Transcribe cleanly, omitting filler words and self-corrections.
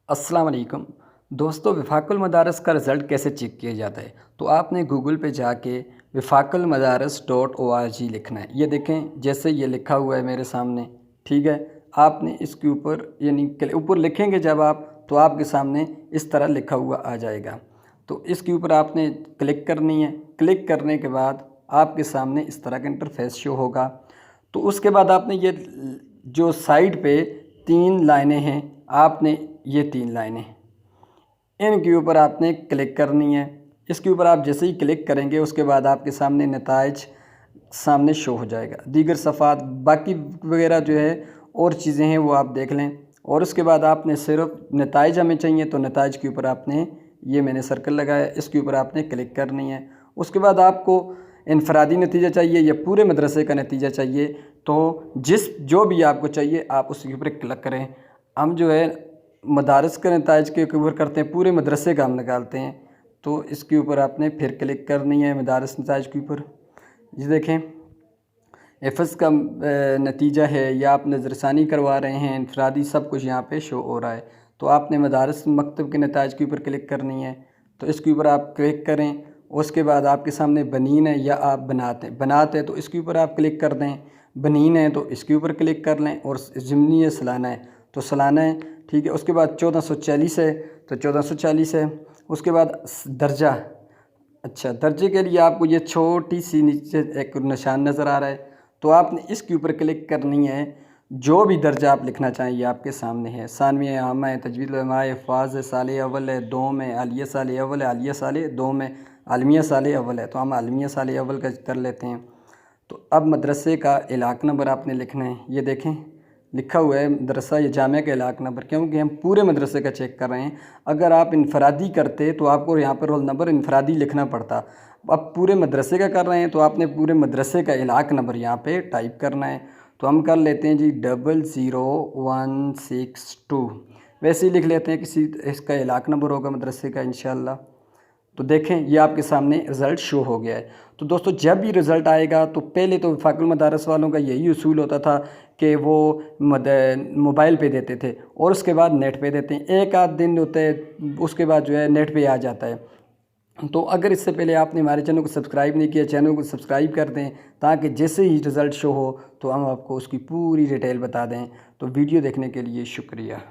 अस्सलाम वालेकुम दोस्तों, वफ़ाक़ुल मदारिस का रिज़ल्ट कैसे चेक किया जाता है। तो आपने गूगल पे जाके wafaqulmadaris.org लिखना है। ये देखें, जैसे ये लिखा हुआ है मेरे सामने, ठीक है। आपने इसके ऊपर यानी ऊपर लिखेंगे जब आप, तो आपके सामने इस तरह लिखा हुआ आ जाएगा। तो इसके ऊपर आपने क्लिक करनी है। क्लिक करने के बाद आपके सामने इस तरह का इंटरफेस शो होगा। तो उसके बाद आपने ये जो साइड पे 3 लाइनें हैं, आपने ये 3 लाइनें इनके ऊपर आपने क्लिक करनी है। इसके ऊपर आप जैसे ही क्लिक करेंगे, उसके बाद आपके सामने नताइज सामने शो हो जाएगा। दीगर सफ़ात बाकी वगैरह जो है और चीज़ें हैं वो आप देख लें। और उसके बाद आपने सिर्फ नताइज हमें चाहिए, तो नताइज के ऊपर आपने, ये मैंने सर्कल लगाया, इसके ऊपर आपने क्लिक करनी है। उसके बाद आपको इनफरादी नतीजा चाहिए या पूरे मदरसे का नतीजा चाहिए, तो जो भी आपको चाहिए आप उसके ऊपर क्लिक करें। हम जो है मदारस के नताइज के ऊपर करते हैं, पूरे मदरसे का हम निकालते हैं। तो इसके ऊपर आपने फिर क्लिक करनी है मदारस नताइज के ऊपर। ये देखें, हिफ़्ज़ का नतीजा है या आप नज़रसानी करवा रहे हैं, इनफरादी, सब कुछ यहाँ पे शो हो रहा है। तो आपने मदारस मकतब के नताइज के ऊपर क्लिक करनी है, तो इसके ऊपर आप क्लिक करें। उसके बाद आपके सामने बनीन है या आप बनाते हैं तो इसके ऊपर आप क्लिक कर दें। बनीन है तो इसके ऊपर क्लिक कर लें। और ज़िमनी है, सालाना है तो सालाना है, ठीक है। उसके बाद 1440 है तो 1440 है। उसके बाद दर्जा, अच्छा, दर्जे के लिए आपको ये छोटी सी नीचे एक निशान नज़र आ रहा है, तो आपने इसके ऊपर क्लिक करनी है। जो भी दर्जा आप लिखना चाहें ये आपके सामने है। सानवी आमा है, तजवीद उलमा है, फ़ाज़ है, साले अव्वल है, दोम है, आलिया साले अव्वल है, आलिया साले दोम है, आलमिया साले अव्वल है। तो हम आलमिया साले अव्वल का कर लेते हैं। तो अब मदरसे का इलाक़ा नंबर आपने लिखना है। ये देखें लिखा हुआ है मदरसा या जामिया का इलाक़ा नंबर, क्योंकि हम पूरे मदरसे का चेक कर रहे हैं। अगर आप इनफरादी करते तो आपको यहाँ पर रोल नंबर इनफरादी लिखना पड़ता। अब पूरे मदरसे का कर रहे हैं तो आपने पूरे मदरसे का इलाक़ा नंबर यहाँ पे टाइप करना है। तो हम कर लेते हैं जी 00162, वैसे ही लिख लेते हैं, किसी इसका इलाक़ा नंबर होगा मदरसे का इंशाअल्लाह। तो देखें ये आपके सामने रिज़ल्ट शो हो गया है। तो दोस्तों, जब भी रिज़ल्ट आएगा तो पहले तो वफ़ाक़ुल मदारिस वालों का यही उसूल होता था कि वो मोबाइल पे देते थे और उसके बाद नेट पे देते हैं। एक आध दिन होते हैं, उसके बाद जो है नेट पे आ जाता है। तो अगर इससे पहले आपने हमारे चैनल को सब्सक्राइब नहीं किया, चैनल को सब्सक्राइब कर दें, ताकि जैसे ही रिज़ल्ट शो हो तो हम आपको उसकी पूरी डिटेल बता दें। तो वीडियो देखने के लिए शुक्रिया।